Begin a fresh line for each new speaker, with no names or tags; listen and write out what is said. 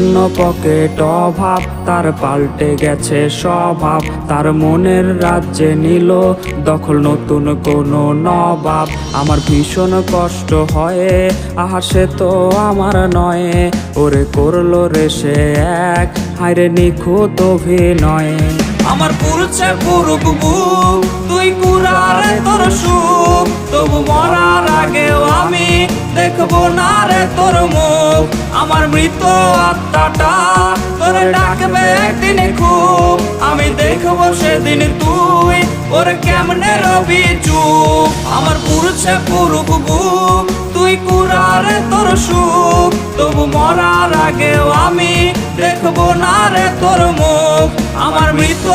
শূন্য পকেট অভাব, তার পাল্টে গেছে স্বভাব। তার মনের রাজ্যে নিল দখল নতুন কোনো নবাব। আমার ভীষণ কষ্ট হয়, আহা সে তো আমার নয়। ওরে করলো রে সে এক, হায়রে নিখুঁত অভিনয়। আমার পুরুষে পুরুক বুক, তুই কুরারে তোর সুখ। তবু মরার আগেও আমি দেখবো না রে তোর মুখ। আমার মৃত আত্মাটা তোরে ডাকবে একদিন খুব। আমি দেখবো সেদিন তুই ওরে কেমনে রবি চুপ। আমার পুরুষে পুরুক বুক, তুই কুরারে তোর সুখ। তবু মরার আগেও আমি দেখবো না রে তোর মুখ। আমার মৃত